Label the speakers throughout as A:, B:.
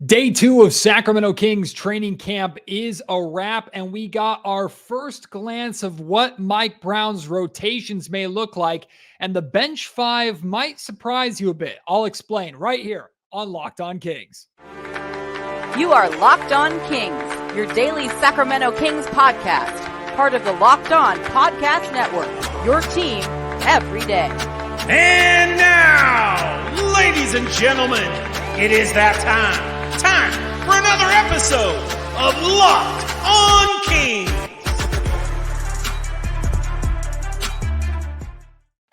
A: Day 2 of Sacramento Kings training camp is a wrap, and we got our first glance of what Mike Brown's rotations may look like, and the bench five might surprise you a bit. I'll explain right here on Locked On Kings.
B: You are Locked On Kings, your daily Sacramento Kings podcast, part of the Locked On Podcast Network, your team every day.
C: And now, ladies and gentlemen, it is that time for another episode of Locked On Kings.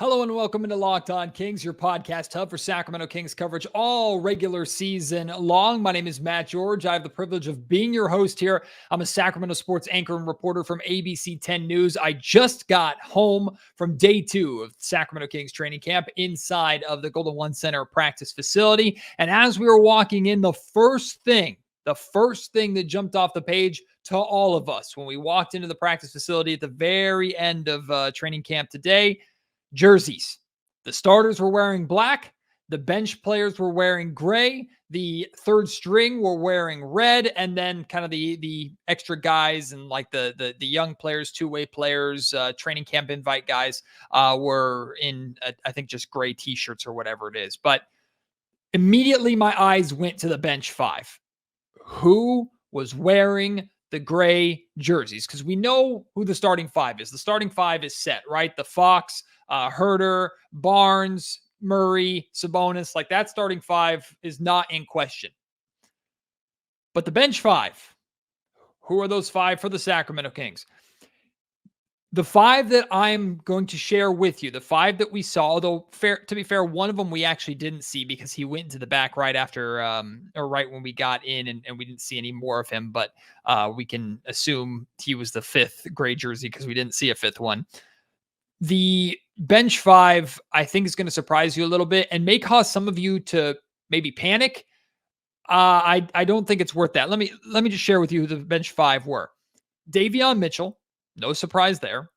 A: Hello and welcome into Locked On Kings, your podcast hub for Sacramento Kings coverage all regular season long. My name is Matt George. I have the privilege of being your host here. I'm a Sacramento sports anchor and reporter from ABC 10 News. I just got home from day 2 of Sacramento Kings training camp inside of the Golden One Center practice facility. And as we were walking in, the first thing that jumped off the page to all of us when we walked into the practice facility at the very end of training camp today, jerseys. The starters were wearing black. The bench players were wearing gray. The third string were wearing red. And then kind of the extra guys and like the young players, two-way players, training camp invite guys were in, I think, just gray t-shirts or whatever it is. But immediately my eyes went to the bench five. Who was wearing the gray jerseys? Because we know who the starting five is. The starting five is set, right? The Fox, Herder, Barnes, Murray, Sabonis, like that starting five is not in question. But the bench five, who are those five for the Sacramento Kings? The five that I'm going to share with you, the five that we saw, although to be fair, one of them we actually didn't see because he went into the back right after, or right when we got in and we didn't see any more of him, but we can assume he was the fifth gray jersey because we didn't see a fifth one. The bench five, I think, is going to surprise you a little bit and may cause some of you to maybe panic. I don't think it's worth that. Let me just share with you who the bench five were. Davion Mitchell, no surprise there.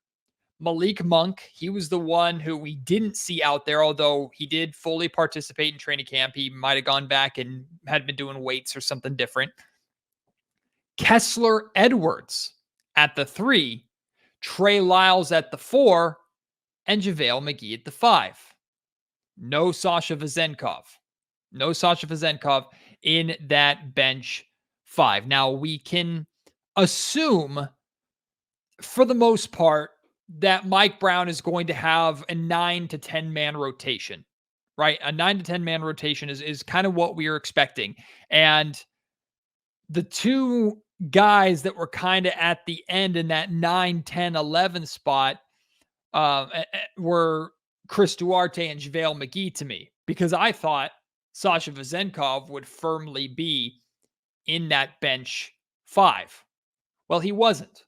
A: Malik Monk, he was the one who we didn't see out there, although he did fully participate in training camp. He might have gone back and had been doing weights or something different. Kessler Edwards at the 3, Trey Lyles at the 4, and JaVale McGee at the 5. No Sasha Vezenkov. No Sasha Vezenkov in that bench 5. Now, we can assume, for the most part, that Mike Brown is going to have a 9 to 10 man rotation, right? A 9 to 10 man rotation is kind of what we are expecting. And the two guys that were kind of at the end in that 9, 10, 11 spot were Chris Duarte and JaVale McGee to me, because I thought Sasha Vezenkov would firmly be in that bench 5. Well, he wasn't.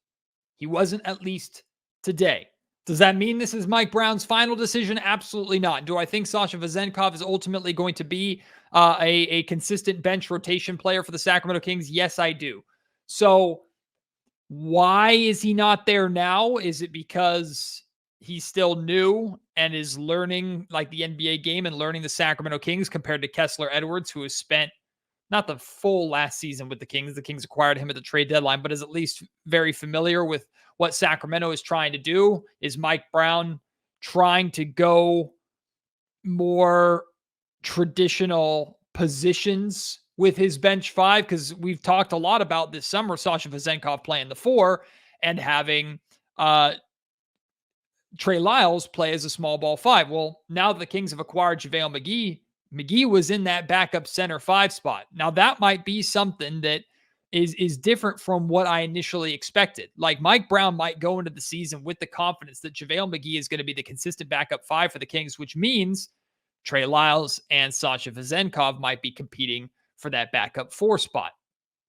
A: He wasn't, at least today. Does that mean this is Mike Brown's final decision? Absolutely not. Do I think Sasha Vezenkov is ultimately going to be a consistent bench rotation player for the Sacramento Kings? Yes, I do. So why is he not there now? Is it because he's still new and is learning like the NBA game and learning the Sacramento Kings compared to Kessler Edwards, who has spent not the full last season with the Kings. The Kings acquired him at the trade deadline, but is at least very familiar with what Sacramento is trying to do? Is Mike Brown trying to go more traditional positions with his bench 5? Because we've talked a lot about this summer, Sasha Vezenkov playing the 4 and having Trey Lyles play as a small ball 5. Well, now that the Kings have acquired JaVale McGee was in that backup center 5 spot. Now that might be something that is different from what I initially expected. Like Mike Brown might go into the season with the confidence that JaVale McGee is going to be the consistent backup 5 for the Kings, which means Trey Lyles and Sasha Vezenkov might be competing for that backup 4 spot.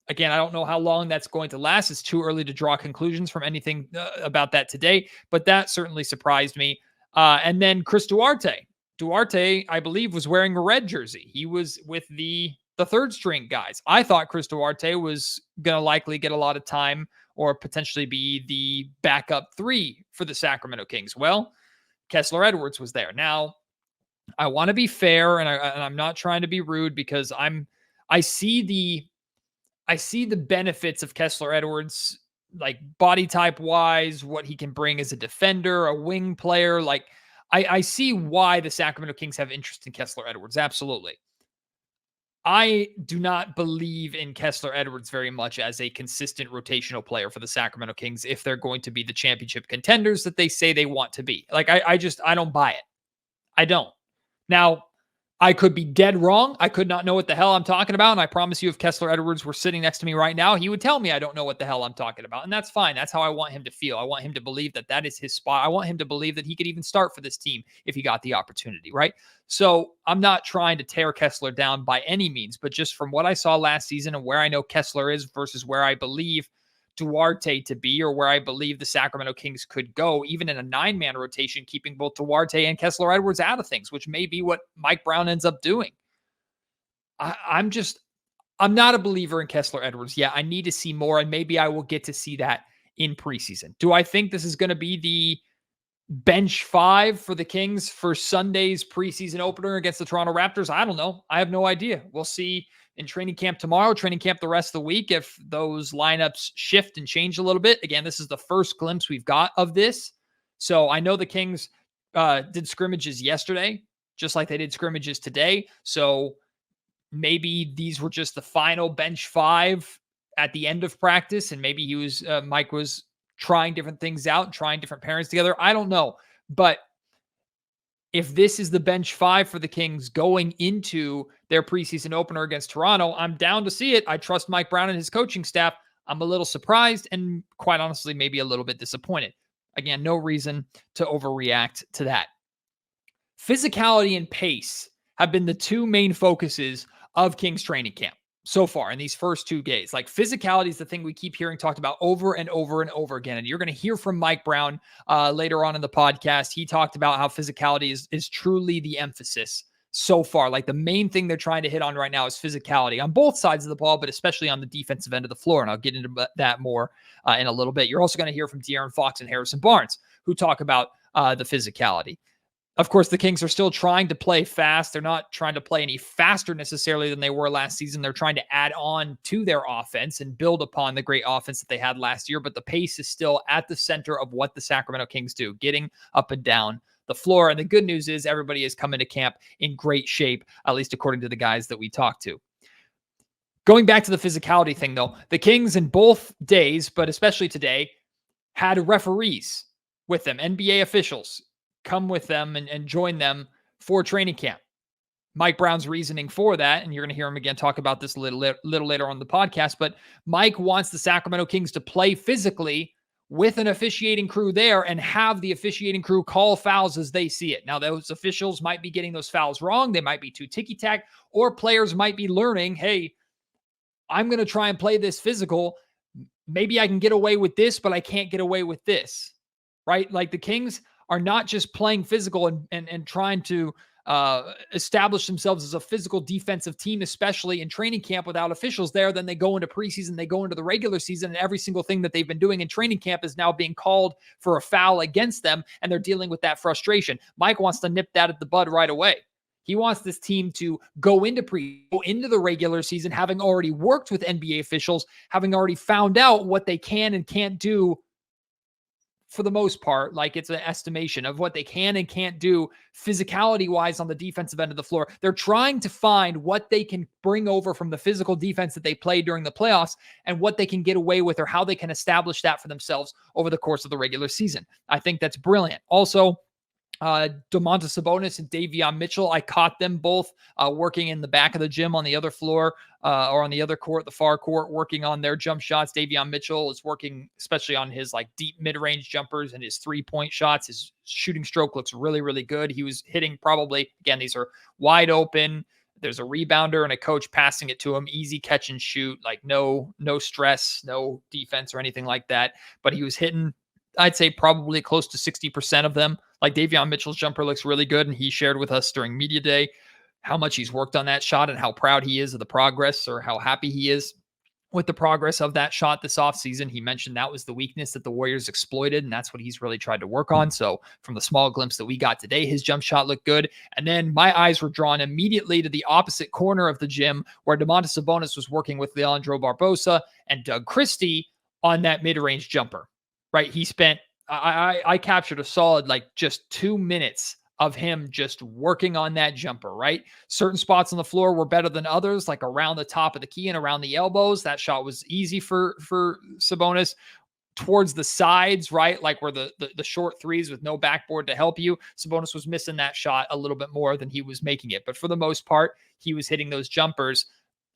A: Again, I don't know how long that's going to last. It's too early to draw conclusions from anything about that today, but that certainly surprised me. And then Chris Duarte. Duarte, I believe, was wearing a red jersey. He was with the third string guys. I thought Chris Duarte was going to likely get a lot of time or potentially be the backup 3 for the Sacramento Kings. Well, Kessler Edwards was there. Now, I want to be fair, and I'm not trying to be rude because I see I see the benefits of Kessler Edwards, like body type wise, what he can bring as a defender, a wing player. Like I see why the Sacramento Kings have interest in Kessler Edwards. Absolutely. I do not believe in Kessler Edwards very much as a consistent rotational player for the Sacramento Kings if they're going to be the championship contenders that they say they want to be. Like, I don't buy it. I don't. Now, I could be dead wrong. I could not know what the hell I'm talking about. And I promise you, if Kessler Edwards were sitting next to me right now, he would tell me I don't know what the hell I'm talking about. And that's fine. That's how I want him to feel. I want him to believe that that is his spot. I want him to believe that he could even start for this team if he got the opportunity, right? So I'm not trying to tear Kessler down by any means, but just from what I saw last season and where I know Kessler is versus where I believe Duarte to be, or where I believe the Sacramento Kings could go, even in a 9-man rotation, keeping both Duarte and Kessler Edwards out of things, which may be what Mike Brown ends up doing. I'm not a believer in Kessler Edwards. Yeah, I need to see more, and maybe I will get to see that in preseason. Do I think this is going to be the bench 5 for the Kings for Sunday's preseason opener against the Toronto Raptors? I don't know. I have no idea. We'll see in training camp tomorrow, training camp the rest of the week, if those lineups shift and change a little bit. Again, this is the first glimpse we've got of this. So I know the Kings did scrimmages yesterday, just like they did scrimmages today. So maybe these were just the final bench 5 at the end of practice. And maybe Mike was trying different things out, trying different pairings together. I don't know. But if this is the bench 5 for the Kings going into their preseason opener against Toronto, I'm down to see it. I trust Mike Brown and his coaching staff. I'm a little surprised and, quite honestly, maybe a little bit disappointed. Again, no reason to overreact to that. Physicality and pace have been the 2 main focuses of Kings training camp so far in these first 2 days. Like, physicality is the thing we keep hearing talked about over and over and over again. And you're going to hear from Mike Brown later on in the podcast. He talked about how physicality is truly the emphasis so far. Like, the main thing they're trying to hit on right now is physicality on both sides of the ball, but especially on the defensive end of the floor. And I'll get into that more in a little bit. You're also going to hear from De'Aaron Fox and Harrison Barnes, who talk about the physicality. Of course, the Kings are still trying to play fast. They're not trying to play any faster necessarily than they were last season. They're trying to add on to their offense and build upon the great offense that they had last year. But the pace is still at the center of what the Sacramento Kings do, getting up and down the floor. And the good news is everybody is coming to camp in great shape, at least according to the guys that we talked to. Going back to the physicality thing, though, the Kings in both days, but especially today, had referees with them, NBA officials, come with them and join them for training camp. Mike Brown's reasoning for that, and you're going to hear him again talk about this a little later on the podcast, but Mike wants the Sacramento Kings to play physically with an officiating crew there and have the officiating crew call fouls as they see it. Now, those officials might be getting those fouls wrong. They might be too ticky-tack, or players might be learning, hey, I'm going to try and play this physical. Maybe I can get away with this, but I can't get away with this, right? Like, the Kings are not just playing physical and trying to establish themselves as a physical defensive team, especially in training camp without officials there. Then they go into preseason, they go into the regular season, and every single thing that they've been doing in training camp is now being called for a foul against them, and they're dealing with that frustration. Mike wants to nip that at the bud right away. He wants this team to go into the regular season having already worked with NBA officials, having already found out what they can and can't do. For the most part, like, it's an estimation of what they can and can't do physicality-wise on the defensive end of the floor. They're trying to find what they can bring over from the physical defense that they played during the playoffs and what they can get away with, or how they can establish that for themselves over the course of the regular season. I think that's brilliant. Also, Domantas Sabonis and Davion Mitchell, I caught them both working in the back of the gym on the other floor or on the other court, the far court, working on their jump shots. Davion Mitchell is working especially on his like deep mid-range jumpers and his 3-point shots. His shooting stroke looks really, really good. He was hitting probably, again, these are wide open. There's a rebounder and a coach passing it to him, easy catch and shoot, like no stress, no defense or anything like that. But he was hitting, I'd say, probably close to 60% of them. Like, Davion Mitchell's jumper looks really good, and he shared with us during media day how much he's worked on that shot and how proud he is of the progress, or how happy he is with the progress of that shot this offseason. He mentioned that was the weakness that the Warriors exploited, and that's what he's really tried to work on. So from the small glimpse that we got today, his jump shot looked good. And then my eyes were drawn immediately to the opposite corner of the gym where Domantas Sabonis was working with Leandro Barbosa and Doug Christie on that mid-range jumper, right? He spent, I captured a solid just 2 minutes of him just working on that jumper, right? Certain spots on the floor were better than others, like around the top of the key and around the elbows. That shot was easy for Sabonis. Towards the sides, right? Like where the short threes with no backboard to help you. Sabonis was missing that shot a little bit more than he was making it. But for the most part, he was hitting those jumpers.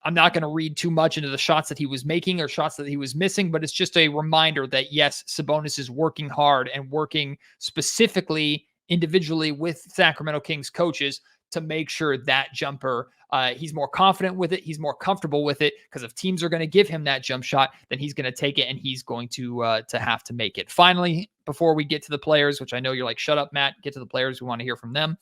A: I'm not going to read too much into the shots that he was making or shots that he was missing, but it's just a reminder that yes, Sabonis is working hard and working specifically individually with Sacramento Kings coaches to make sure that jumper, he's more confident with it. He's more comfortable with it because if teams are going to give him that jump shot, then he's going to take it and he's going to have to make it. Finally, before we get to the players, which I know you're like, shut up, Matt, get to the players. We want to hear from them.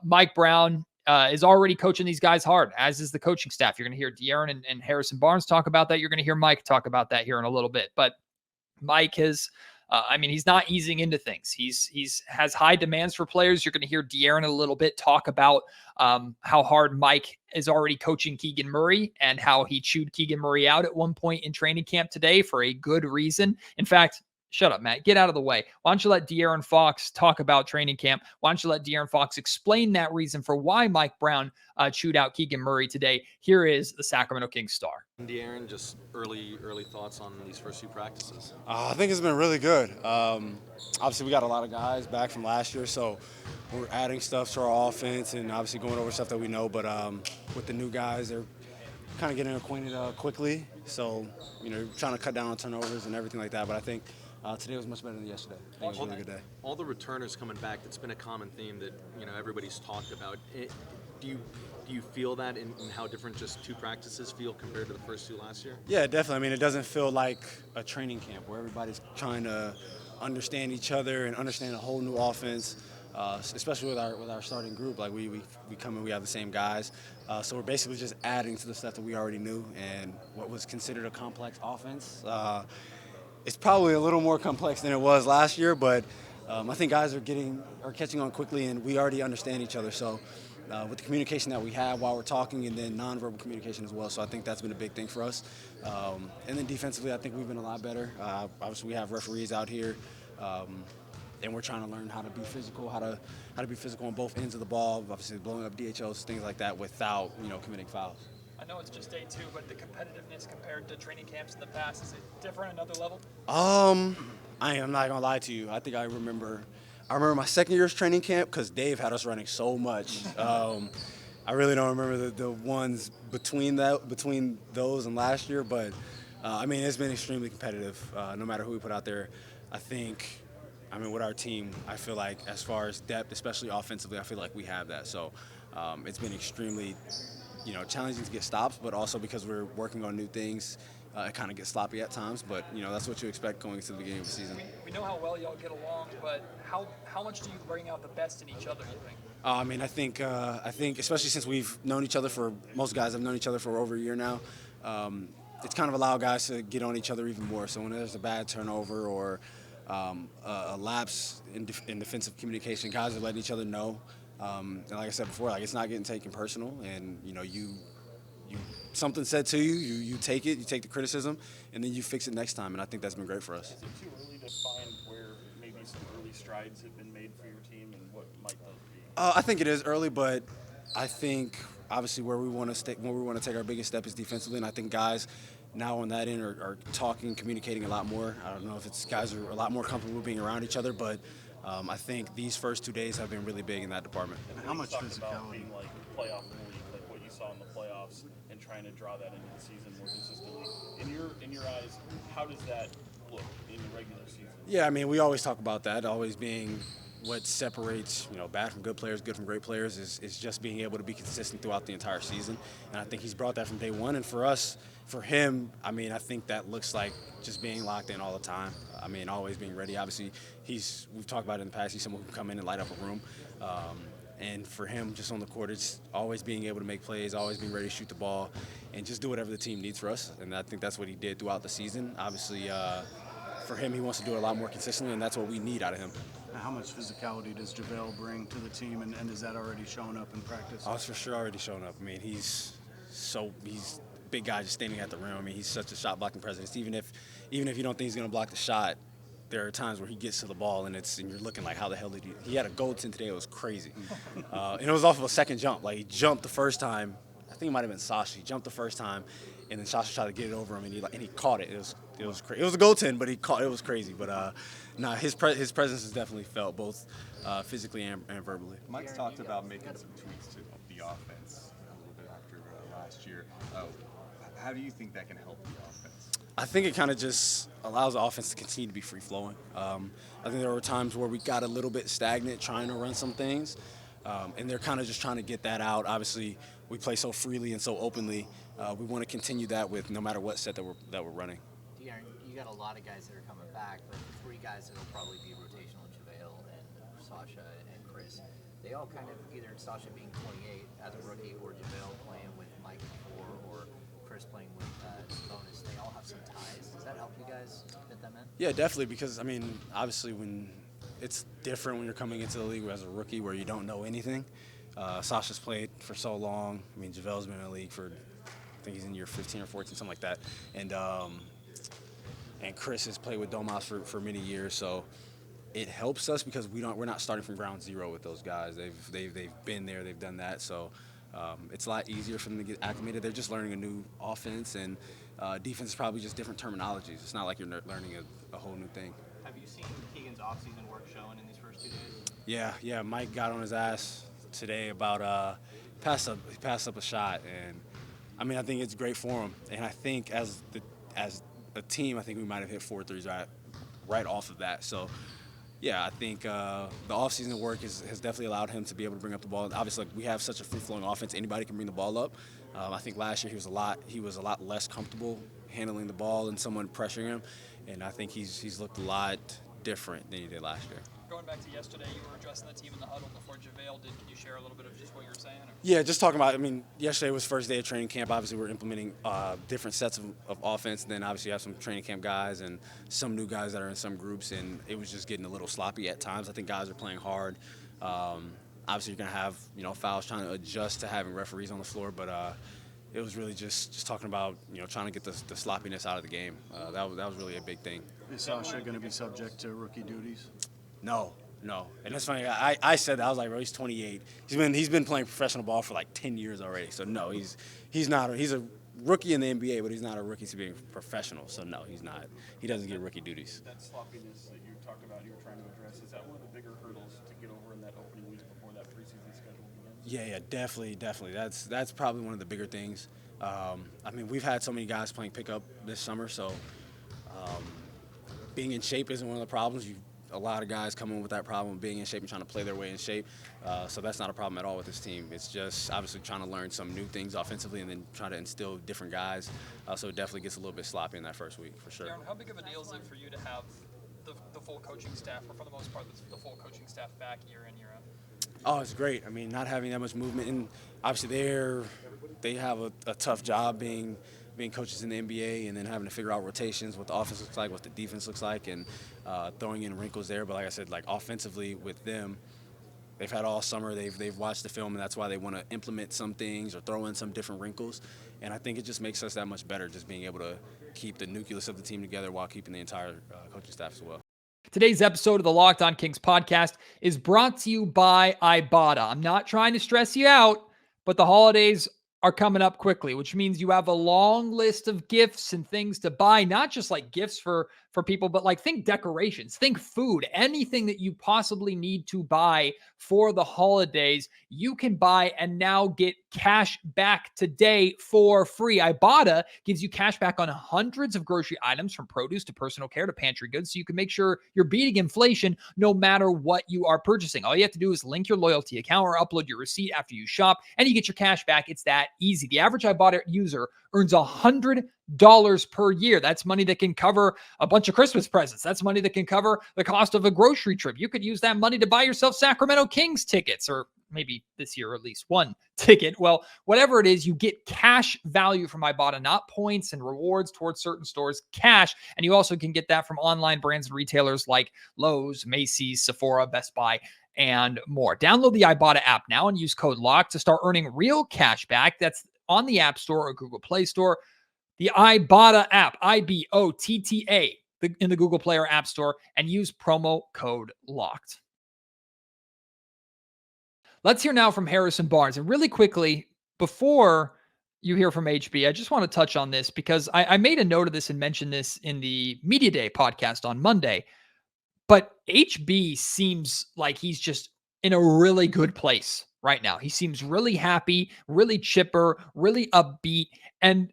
A: Mike Brown is already coaching these guys hard, as is the coaching staff. You're going to hear De'Aaron and Harrison Barnes talk about that. You're going to hear Mike talk about that here in a little bit. But Mike has, he's not easing into things. He's has high demands for players. You're going to hear De'Aaron a little bit talk about how hard Mike is already coaching Keegan Murray and how he chewed Keegan Murray out at one point in training camp today for a good reason. In fact, shut up, Matt. Get out of the way. Why don't you let De'Aaron Fox talk about training camp? Why don't you let De'Aaron Fox explain that reason for why Mike Brown chewed out Keegan Murray today? Here is the Sacramento Kings star.
D: De'Aaron, just early thoughts on these first few practices?
E: I think it's been really good. Obviously, we got a lot of guys back from last year, so we're adding stuff to our offense and obviously going over stuff that we know. But with the new guys, they're kind of getting acquainted quickly. So, trying to cut down on turnovers and everything like that. But I think today was much better than yesterday. I think it was a really good day.
D: All the returners coming back, it's been a common theme that everybody's talked about. Do you feel that in how different just two practices feel compared to the first two last year?
E: Yeah, definitely. It doesn't feel like a training camp where everybody's trying to understand each other and understand a whole new offense, especially with our starting group. Like we come in, we have the same guys. So we're basically just adding to the stuff that we already knew, and what was considered a complex offense. It's probably a little more complex than it was last year, but I think guys are catching on quickly, and we already understand each other. So with the communication that we have while we're talking, and then nonverbal communication as well. So I think that's been a big thing for us. And then defensively, I think we've been a lot better. Obviously, we have referees out here, and we're trying to learn how to be physical, how to be physical on both ends of the ball. Obviously, blowing up DHOs, things like that, without committing fouls.
A: I know it's just day two, but the competitiveness compared to training camps in the past, is it different, another level?
E: I am not gonna lie to you. I think I remember my second year's training camp because Dave had us running so much. I really don't remember the ones between those and last year, but it's been extremely competitive. No matter who we put out there, I think. With our team, I feel like as far as depth, especially offensively, I feel like we have that. So it's been extremely challenging to get stops, but also because we're working on new things, it kind of gets sloppy at times. But that's what you expect going into the beginning of the season.
A: We know how well y'all get along, but how much do you bring out the best in each other, you think?
E: I think especially since we've known each other most guys have known each other for over a year now. It's kind of allowed guys to get on each other even more. So when there's a bad turnover or a lapse in defensive communication, guys are letting each other know. And like I said before, it's not getting taken personal, and you something said to you, you take it, you take the criticism, and then you fix it next time. And I think that's been great for us.
F: Is it too early to find where maybe some early strides have been made for your team, and what might those be?
E: I think it is early, but I think obviously where we want to take our biggest step is defensively, and I think guys now on that end are talking, communicating a lot more. I don't know if it's guys are a lot more comfortable being around each other, but I think these first 2 days have been really big in that department.
F: And how much physicality? About being like playoff in the league, like what you saw in the playoffs, and trying to draw that into the season more consistently. In your eyes, how does that look in the regular season?
E: Yeah, we always talk about that, always being what separates bad from good players, good from great players is just being able to be consistent throughout the entire season. And I think he's brought that from day one. And for him, I think that looks like just being locked in all the time. Always being ready. Obviously, we've talked about it in the past. He's someone who can come in and light up a room. And for him, just on the court, it's always being able to make plays, always being ready to shoot the ball, and just do whatever the team needs for us. And I think that's what he did throughout the season. Obviously, for him, he wants to do it a lot more consistently, and that's what we need out of him.
G: How much physicality does JaVale bring to the team, and is that already showing up in practice?
E: Oh, it's for sure already showing up. I mean, he's a big guy just standing at the rim. I mean, he's such a shot blocking presence. Even if you don't think he's going to block the shot, there are times where he gets to the ball and you're looking like, how the hell did he had a Goldton today. It was crazy. And it was off of a second jump. Like, he jumped the first time. I think it might have been Sasha. He jumped the first time, and then Sasha tried to get it over him, and he caught it. It was crazy. It was a Goldton, but it was crazy. But his presence is definitely felt, both physically and verbally.
H: Mike's talked about making some tweaks to the offense a little bit after last year. How do you think that can help the offense?
E: I think it kind of just allows the offense to continue to be free-flowing. I think there were times where we got a little bit stagnant trying to run some things, and they're kind of just trying to get that out. Obviously, we play so freely and so openly. We want to continue that with no matter what set that we're running.
I: De'Aaron, you got a lot of guys that are coming back, but the 3 guys that will probably be rotational, JaVale and Sasha and Chris, they all kind of, either Sasha being 28 as a rookie or JaVale playing with Mike before or Chris playing with Sabonis, they all have some ties. Does that help you guys fit them in?
E: Yeah, definitely, because, I mean, obviously when it's different when you're coming into the league as a rookie where you don't know anything. Sasha's played for so long. I mean, JaVale's been in the league for, I think he's in year 15 or 14, something like that. And Chris has played with Domas for many years, so it helps us because we're not starting from ground zero with those guys. They've been there, they've done that, so it's a lot easier for them to get acclimated. They're just learning a new offense, and defense is probably just different terminologies. It's not like you're learning a whole new thing.
I: Have you seen Keegan's offseason work showing in these first 2 days?
E: Yeah. Mike got on his ass today about pass up a shot, and I mean, I think it's great for him. And I think as a team, I think we might have hit 4 threes right off of that. So yeah, I think the offseason work has definitely allowed him to be able to bring up the ball. Obviously, like, we have such a free-flowing offense; anybody can bring the ball up. I think last year he was a lot less comfortable handling the ball and someone pressuring him, and I think he's looked a lot different than he did last year.
A: Going back to yesterday, you were addressing the team in the huddle before JaVale did. Can you share a little bit of just what you were saying? Or?
E: Yeah, just talking about, I mean, yesterday was first day of training camp. Obviously, we're implementing different sets of offense. And then obviously you have some training camp guys and some new guys that are in some groups, and it was just getting a little sloppy at times. I think guys are playing hard. Obviously, you're going to have, fouls, trying to adjust to having referees on the floor, but it was really just talking about, trying to get the sloppiness out of the game. That was really a big thing.
G: Is Sasha going to be subject to rookie duties?
E: No. And that's funny. I said that. I was like, bro, he's 28. He's been playing professional ball for like 10 years already. So no, he's not. He's a rookie in the NBA, but he's not a rookie to being professional. So no, he's not. He doesn't get rookie duties.
F: That sloppiness that you talked about, you were trying to address, is that one of the bigger hurdles to get over in that opening week before that preseason schedule begins?
E: Yeah, definitely. That's probably one of the bigger things. I mean, we've had so many guys playing pickup this summer, so being in shape isn't one of the problems. A lot of guys come in with that problem of being in shape and trying to play their way in shape. So that's not a problem at all with this team. It's just obviously trying to learn some new things offensively and then try to instill different guys. So it definitely gets a little bit sloppy in that first week, for sure.
A: Darren, how big of a deal is it for you to have the full coaching staff, or for the most part, the full coaching staff back year in, year out?
E: Oh, it's great. I mean, not having that much movement. And obviously they have a tough job being coaches in the NBA and then having to figure out rotations, what the offense looks like, what the defense looks like, and throwing in wrinkles there. But like I said, like offensively with them, they've had all summer. They've watched the film, and that's why they want to implement some things or throw in some different wrinkles. And I think it just makes us that much better, just being able to keep the nucleus of the team together while keeping the entire coaching staff as well.
A: Today's episode of the Locked On Kings podcast is brought to you by Ibotta. I'm not trying to stress you out, but the holidays are coming up quickly, which means you have a long list of gifts and things to buy, not just like gifts for people, but like think decorations, think food, anything that you possibly need to buy for the holidays, you can buy and now get cash back today for free. Ibotta gives you cash back on hundreds of grocery items, from produce to personal care to pantry goods, so you can make sure you're beating inflation no matter what you are purchasing. All you have to do is link your loyalty account or upload your receipt after you shop, and you get your cash back. It's that easy. The average Ibotta user earns $100 per year. That's money that can cover a bunch of Christmas presents. That's money that can cover the cost of a grocery trip. You could use that money to buy yourself Sacramento Kings tickets, or maybe this year at least one ticket. Well, whatever it is, you get cash value from Ibotta, not points and rewards towards certain stores, cash. And you also can get that from online brands and retailers like Lowe's, Macy's, Sephora, Best Buy, and more. Download the Ibotta app now and use code LOCK to start earning real cash back. That's on the App Store or Google Play Store. The Ibotta app, Ibotta, in the Google Play or App Store, and use promo code LOCKED. Let's hear now from Harrison Barnes. And really quickly, before you hear from HB, I just want to touch on this because I made a note of this and mentioned this in the Media Day podcast on Monday. But HB seems like he's just in a really good place right now. He seems really happy, really chipper, really upbeat. And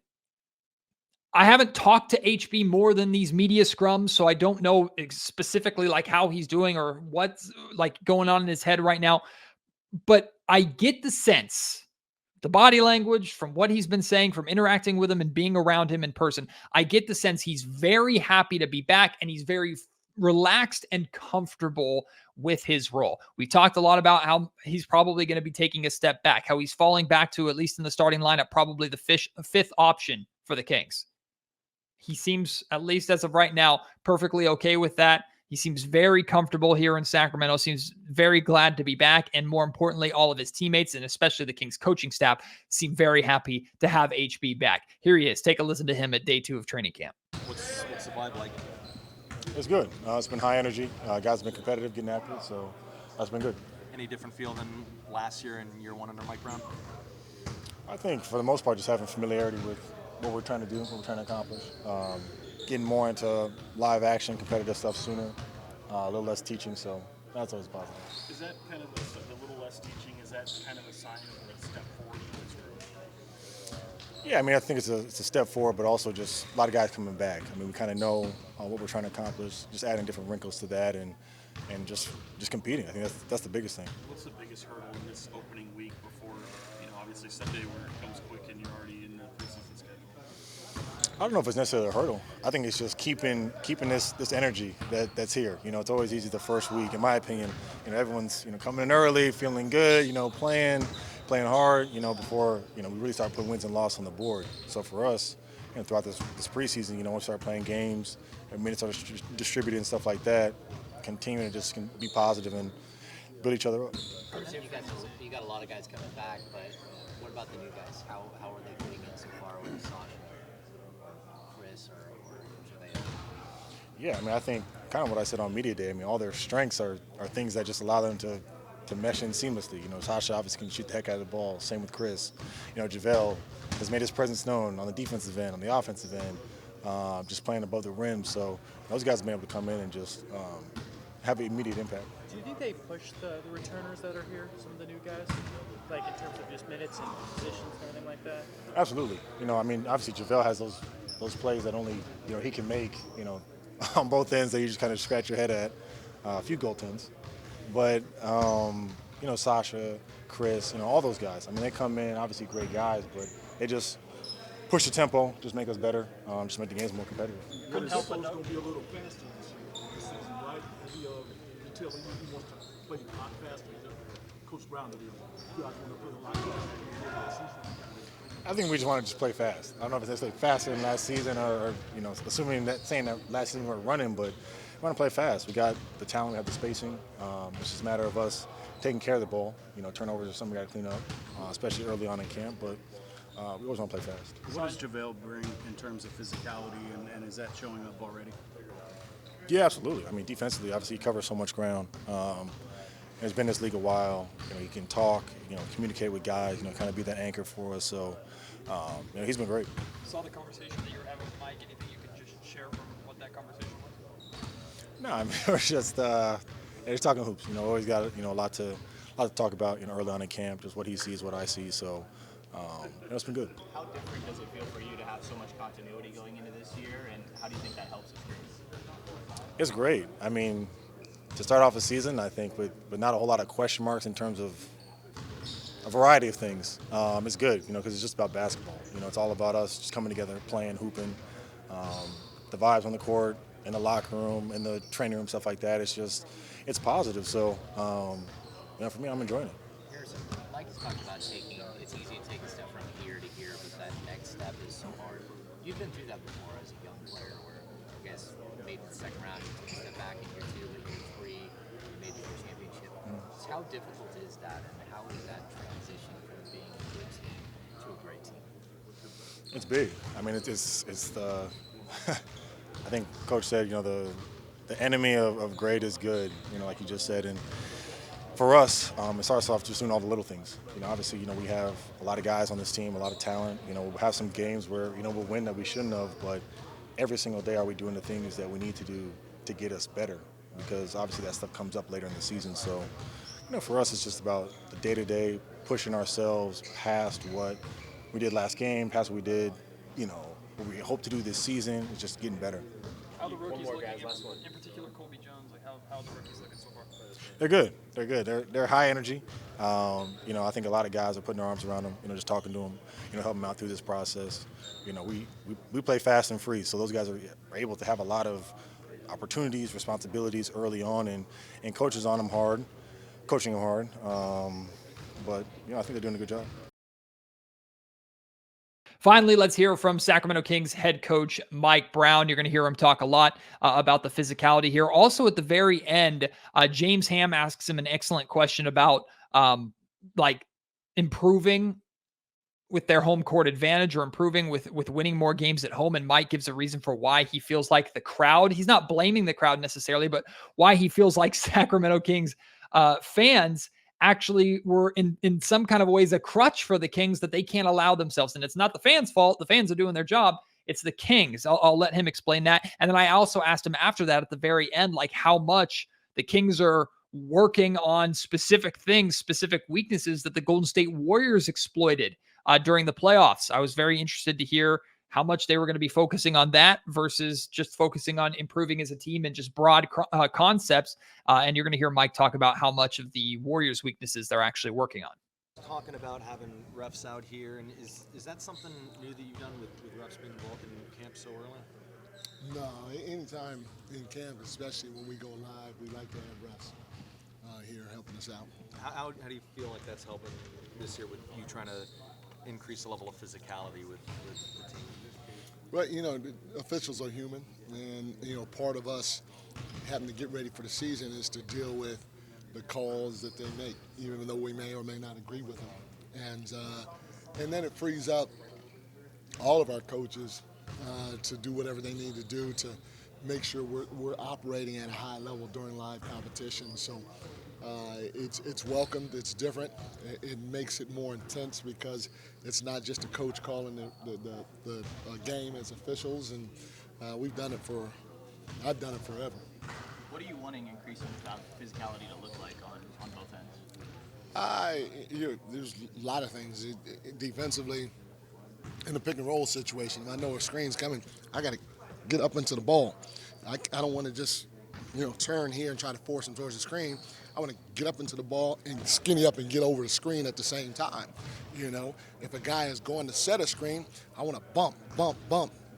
A: I haven't talked to HB more than these media scrums, so I don't know specifically like how he's doing or what's like going on in his head right now. But I get the sense, the body language from what he's been saying, from interacting with him and being around him in person, I get the sense he's very happy to be back and he's very relaxed and comfortable with his role. We talked a lot about how he's probably going to be taking a step back, how he's falling back to, at least in the starting lineup, probably the fifth option for the Kings. He seems, at least as of right now, perfectly okay with that. He seems very comfortable here in Sacramento, seems very glad to be back. And more importantly, all of his teammates and especially the Kings coaching staff seem very happy to have HB back. Here he is. Take a listen to him at day 2 of training camp.
D: What's the vibe like?
J: It's good. It's been high energy. Guys have been competitive, getting after it, so that's been good.
D: Any different feel than last year and year 1 under Mike Brown?
J: I think for the most part, just having familiarity with what we're trying to do, what we're trying to accomplish. Getting more into live action, competitive stuff sooner, a little less teaching, so that's always positive.
F: Is that kind of the little less teaching, is that kind of a sign of a step forward in this group?
J: Yeah, I mean, I think it's a step forward, but also just a lot of guys coming back. I mean, we kind of know what we're trying to accomplish, just adding different wrinkles to that and just competing. I think that's the biggest thing.
F: What's the biggest hurdle in this opening week before, obviously Sunday where it comes quick and you're already in the preseason schedule?
J: I don't know if it's necessarily a hurdle. I think it's just keeping this energy that's here. It's always easy the first week, in my opinion. Everyone's coming in early, feeling good, playing hard, before we really start putting wins and losses on the board. So for us, throughout this preseason, we start playing games, minutes are distributed and stuff like that. Continue to just be positive and build each other up.
I: You got a lot of guys coming back, but what about the new guys? How are they fitting in so far with Sasha?
J: Yeah, I mean, I think kind of what I said on Media Day. I mean, all their strengths are things that just allow them to mesh in seamlessly. Sasha obviously can shoot the heck out of the ball. Same with Chris. JaVale has made his presence known on the defensive end, on the offensive end, just playing above the rim. So those guys have been able to come in and just have an immediate impact.
K: Do you think they push the returners that are here, some of the new guys, like in terms of just minutes and positions and everything like that?
J: Absolutely. I mean, obviously JaVale has those plays that only he can make. On both ends that you just kind of scratch your head at, a few goaltends. But, Sasha, Chris, all those guys. I mean, they come in, obviously great guys, but they just push the tempo, just make us better, just make the games more competitive.
L: Couldn't help but going to be a little faster this season, right? You tell him he wants to play a lot faster than Coach Brown did. You guys want to play a lot faster than
J: I think we just want to just play fast. I don't know if it's necessarily faster than last season or saying that last season we were running, but we want to play fast. We got the talent, we have the spacing. It's just a matter of us taking care of the ball. Turnovers are something we got to clean up, especially early on in camp, but we always want to play fast.
G: What does JaVale bring in terms of physicality, and is that showing up already?
J: Yeah, absolutely. I mean, defensively, obviously he covers so much ground. He's been in this league a while. He can talk, communicate with guys, kind of be that anchor for us. So, he's been great.
A: Saw the conversation that you were having with Mike. Anything you could just share from what that conversation was?
J: No, I mean, we're just talking hoops. Always got a lot to talk about. Early on in camp, just what he sees, what I see. So, it's been good.
M: How different does it feel for you to have so much continuity going into this year, and how do you think that helps with Kings?
J: It's great. I mean, to start off a season, I think with not a whole lot of question marks in terms of a variety of things. It's good, because it's just about basketball. It's all about us just coming together, playing, hooping, the vibes on the court, in the locker room, in the training room, stuff like that. It's positive. So, for me, I'm enjoying it.
I: Harrison, Mike has talked about it's easy to take a step from here to here, but that next step is so hard. You've been through that before as a young player where, I guess, you made the second round, you took a step back in year 2, in year 3, you made the championship. So how difficult is that, and how is that transition from being a good team to a great team?
J: It's big. I mean, it's the I think Coach said, the enemy of great is good, like you just said. And for us, it starts off just doing all the little things. Obviously, we have a lot of guys on this team, a lot of talent. We'll have some games where, we'll win that we shouldn't have, but every single day are we doing the things that we need to do to get us better, because obviously that stuff comes up later in the season. So, for us, it's just about the day-to-day, pushing ourselves past what we did last game, past what we did, what we hope to do this season. It's just getting better.
A: How the rookies looking, in particular Colby Jones, how the rookies looking so far?
J: They're good. They're good. They're high energy. I think a lot of guys are putting their arms around them, just talking to them, helping them out through this process. We play fast and free, so those guys are able to have a lot of opportunities, responsibilities early on, and coaches on them hard, coaching them hard. But I think they're doing a good job.
A: Finally, let's hear from Sacramento Kings head coach Mike Brown. You're going to hear him talk a lot about the physicality here. Also, at the very end, James Ham asks him an excellent question about improving with their home court advantage or improving with winning more games at home. And Mike gives a reason for why he feels like the crowd, he's not blaming the crowd necessarily, but why he feels like Sacramento Kings fans actually were in some kind of ways a crutch for the Kings that they can't allow themselves. And it's not the fans' fault. The fans are doing their job. It's the Kings. I'll let him explain that. And then I also asked him after that at the very end, how much the Kings are working on specific things, specific weaknesses that the Golden State Warriors exploited during the playoffs. I was very interested to hear how much they were going to be focusing on that versus just focusing on improving as a team and just broad concepts. And you're going to hear Mike talk about how much of the Warriors' weaknesses they're actually working on.
D: Talking about having refs out here, and is that something new that you've done with refs being involved in camp so early?
L: No, anytime in camp, especially when we go live, we like to have refs here helping us out.
D: How do you feel like that's helping this year with you trying to increase the level of physicality with the team?
L: Well, the officials are human, and part of us having to get ready for the season is to deal with the calls that they make, even though we may or may not agree with them. And then it frees up all of our coaches to do whatever they need to do to make sure we're operating at a high level during live competition. So it's welcomed, it's different. It makes it more intense because it's not just a coach calling the game as officials, and I've done it forever.
M: What are you wanting increasing physicality to look like on both ends?
L: There's a lot of things. Defensively, in the pick and roll situation, I know a screen's coming, I got to get up into the ball. I don't want to just turn here and try to force him towards the screen. I want to get up into the ball and skinny up and get over the screen at the same time. If a guy is going to set a screen, I want to bump,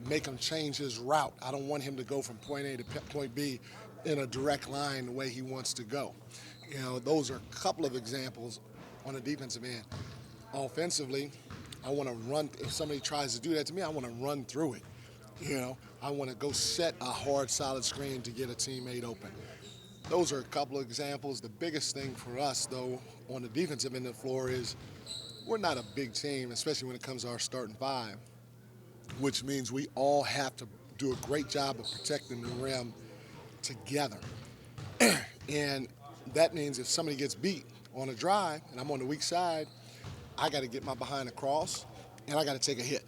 L: make him change his route. I don't want him to go from point A to point B in a direct line the way he wants to go. Those are a couple of examples on the defensive end. Offensively, I want to run. If somebody tries to do that to me, I want to run through it. I want to go set a hard, solid screen to get a teammate open. Those are a couple of examples. The biggest thing for us, though, on the defensive end of the floor is we're not a big team, especially when it comes to our starting five, which means we all have to do a great job of protecting the rim together. And that means if somebody gets beat on a drive and I'm on the weak side, I got to get my behind across and I got to take a hit.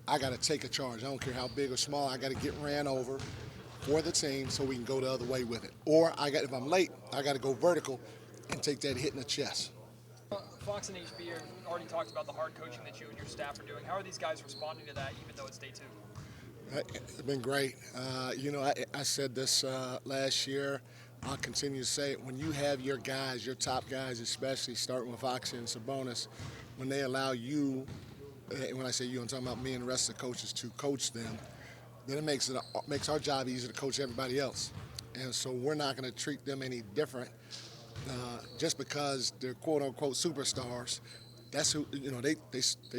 L: I got to take a charge. I don't care how big or small. I got to get ran over for the team so we can go the other way with it. Or if I'm late, I got to go vertical and take that hit in the chest.
A: Fox and HB have already talked about the hard coaching that you and your staff are doing. How are these guys responding to that, even though it's day 2?
L: It's been great. I said this last year. I'll continue to say it. When you have your guys, your top guys especially, starting with Oxy and Sabonis, when they allow you, and when I say you, I'm talking about me and the rest of the coaches, to coach them, then it makes our job easier to coach everybody else. And so we're not going to treat them any different just because they're quote-unquote superstars. That's who, they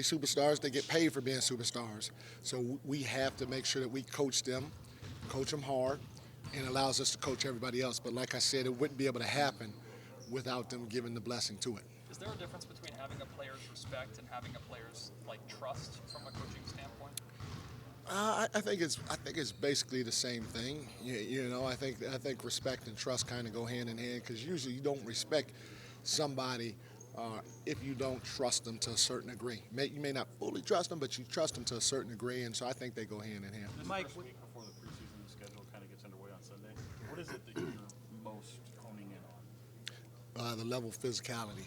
L: superstars. They get paid for being superstars. So we have to make sure that we coach them hard, and allows us to coach everybody else. But like I said, it wouldn't be able to happen without them giving the blessing to it.
A: Is there a difference between having a player's respect and having a player's trust from a coaching standpoint?
L: I think it's basically the same thing. I think respect and trust kind of go hand in hand, because usually you don't respect somebody if you don't trust them to a certain degree. You may not fully trust them, but you trust them to a certain degree, and so I think they go hand in hand.
F: Mike, before the preseason schedule kind of gets underway on Sunday, what is it that you're most honing in on?
L: The level of physicality.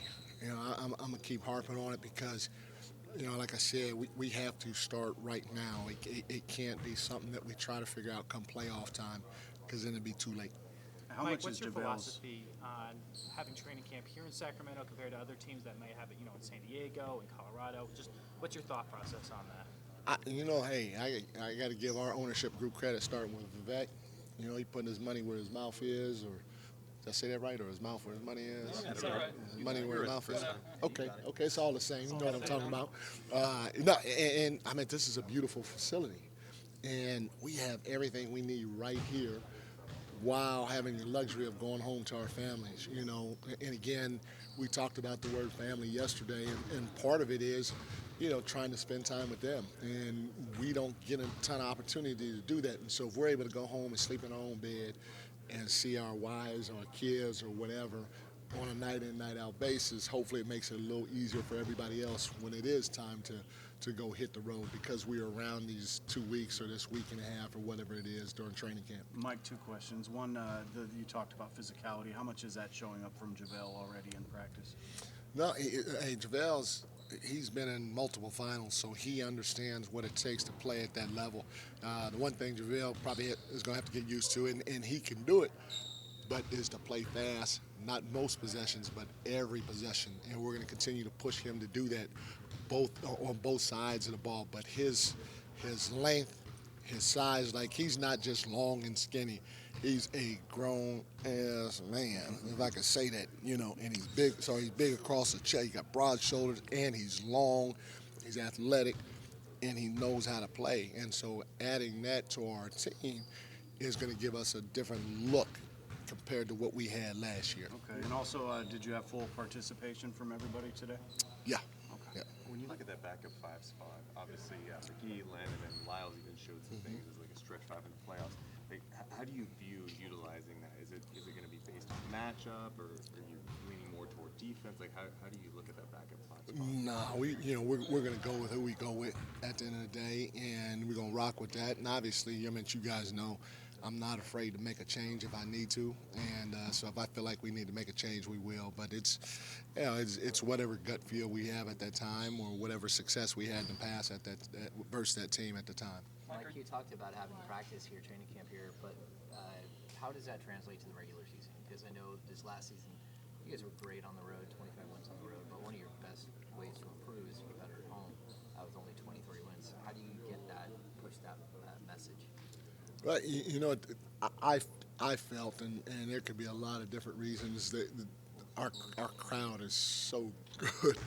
L: I'm gonna keep harping on it because, like I said, we have to start right now. It can't be something that we try to figure out come playoff time, because then it'd be too late.
K: Mike, what's your philosophy on having training camp here in Sacramento compared to other teams that may have it, in San Diego and Colorado? Just what's your thought process on that?
L: I got to give our ownership group credit, starting with Vivek. He putting his money where his mouth is, or did I say that right? Or his mouth where his money is?
A: That's all right.
L: His money where his mouth is. Okay, it's all the same. You know what I'm talking about. And this is a beautiful facility, and we have everything we need right here, while having the luxury of going home to our families, And again, we talked about the word family yesterday, and part of it is, trying to spend time with them. And we don't get a ton of opportunity to do that. And so if we're able to go home and sleep in our own bed and see our wives or our kids or whatever on a night-in, night-out basis, hopefully it makes it a little easier for everybody else when it is time to go hit the road, because we're around these 2 weeks or this week and a half or whatever it is during training camp.
G: Mike, two questions. One, you talked about physicality. How much is that showing up from JaVale already in practice?
L: No, he's been in multiple finals, so he understands what it takes to play at that level. The one thing JaVale probably is going to have to get used to, and he can do it, but is to play fast, not most possessions, but every possession. And we're going to continue to push him to do that on both sides of the ball. But his length, his size, he's not just long and skinny. He's a grown-ass man, if I could say that, and he's big. So he's big across the chest. He got broad shoulders, and he's long, he's athletic, and he knows how to play. And so adding that to our team is going to give us a different look compared to what we had last year.
G: Okay, and also, did you have full participation from everybody today?
L: Yeah.
H: Okay. When you look at that backup 5 spot, obviously, McGee, Landon, and Lyles even showed some things as a stretch 5 in the playoffs. How do you view utilizing that? Is it going to be based on matchup, or are you leaning more toward defense? How do you look at that backup 5 spot?
L: No, we're going to go with who we go with at the end of the day, and we're going to rock with that. And obviously, you guys know, I'm not afraid to make a change if I need to, and so if I feel like we need to make a change, we will. But it's whatever gut feel we have at that time, or whatever success we had in the past at that versus that team at the time.
I: Mike, you talked about having practice here, training camp here, but how does that translate to the regular season? Because I know this last season, you guys were great on the road, 25 wins on the road, but one of your best ways to improve is to be better at home with only 23 wins. How do you get that, push that message?
L: Right, I felt, and there could be a lot of different reasons, that our crowd is so good,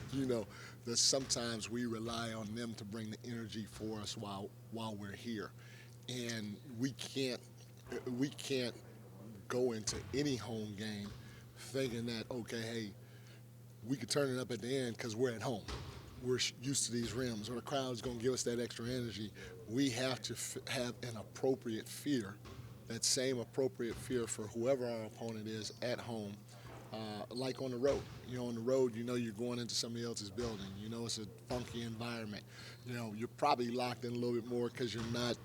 L: that sometimes we rely on them to bring the energy for us while we're here, and we can't go into any home game thinking that, okay, hey, we could turn it up at the end because we're at home. We're used to these rims, or the crowd's going to give us that extra energy. We have to have an appropriate fear, that same appropriate fear for whoever our opponent is at home, like on the road. On the road, you're going into somebody else's building. It's a funky environment. You're probably locked in a little bit more because you're not,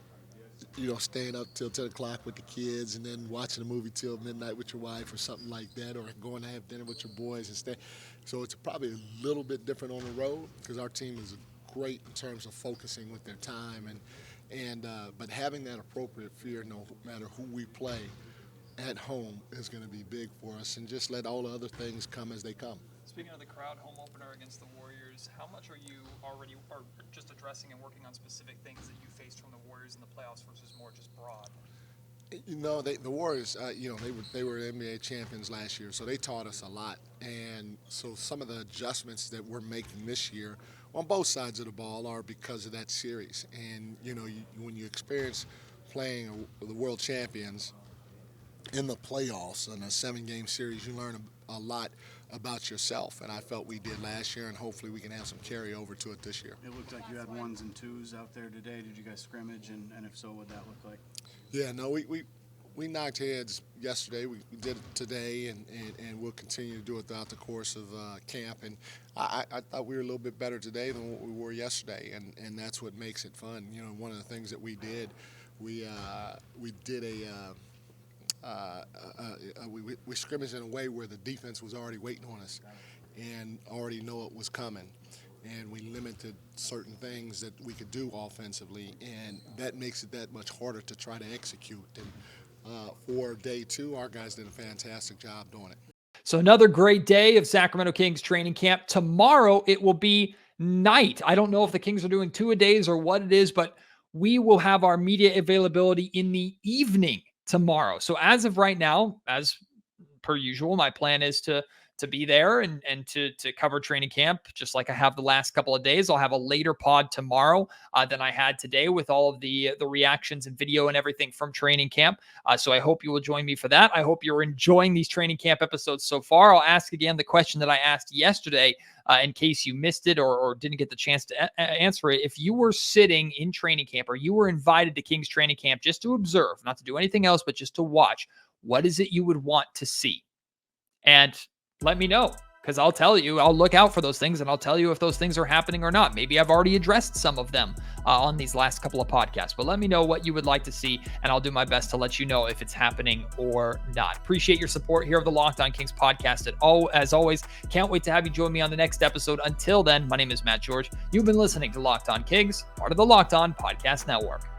L: staying up till 10 o'clock with the kids and then watching a movie till midnight with your wife or something like that, or going to have dinner with your boys and stay. So it's probably a little bit different on the road, because our team is great in terms of focusing with their time, but having that appropriate fear, no matter who we play, at home is going to be big for us, and just let all the other things come as they come.
A: Speaking of the crowd home opener against the Warriors, how much are you already are just addressing and working on specific things that you faced from the Warriors in the playoffs versus more just broad?
L: You know, the Warriors, they were NBA champions last year, so they taught us a lot. And so some of the adjustments that we're making this year on both sides of the ball are because of that series. And, you know, when you experience playing the world champions in the playoffs in a 7-game series, you learn a lot about yourself, and I felt we did last year, and hopefully we can have some carryover to it this year.
G: It looked like you had 1s and 2s out there today. Did you guys scrimmage, and if so, what that look like?
L: Yeah, no, we knocked heads yesterday. We did it today, and we'll continue to do it throughout the course of camp. And I thought we were a little bit better today than what we were yesterday, and that's what makes it fun. You know, one of the things that we did, we scrimmaged in a way where the defense was already waiting on us and already know it was coming. And we limited certain things that we could do offensively, and that makes it that much harder to try to execute. And for day 2, our guys did a fantastic job doing it.
A: So another great day of Sacramento Kings training camp. Tomorrow it will be night. I don't know if the Kings are doing 2-a-days or what it is, but we will have our media availability in the evening tomorrow. So as of right now, as per usual, my plan is to be there and to cover training camp, just like I have the last couple of days. I'll have a later pod tomorrow than I had today with all of the reactions and video and everything from training camp. So I hope you will join me for that. I hope you're enjoying these training camp episodes so far. I'll ask again the question that I asked yesterday in case you missed it or didn't get the chance to answer it. If you were sitting in training camp or you were invited to Kings training camp just to observe, not to do anything else, but just to watch, what is it you would want to see? And let me know, because I'll tell you, I'll look out for those things and I'll tell you if those things are happening or not. Maybe I've already addressed some of them on these last couple of podcasts, but let me know what you would like to see and I'll do my best to let you know if it's happening or not. Appreciate your support here of the Locked On Kings podcast. As always, can't wait to have you join me on the next episode. Until then, my name is Matt George. You've been listening to Locked On Kings, part of the Locked On Podcast Network.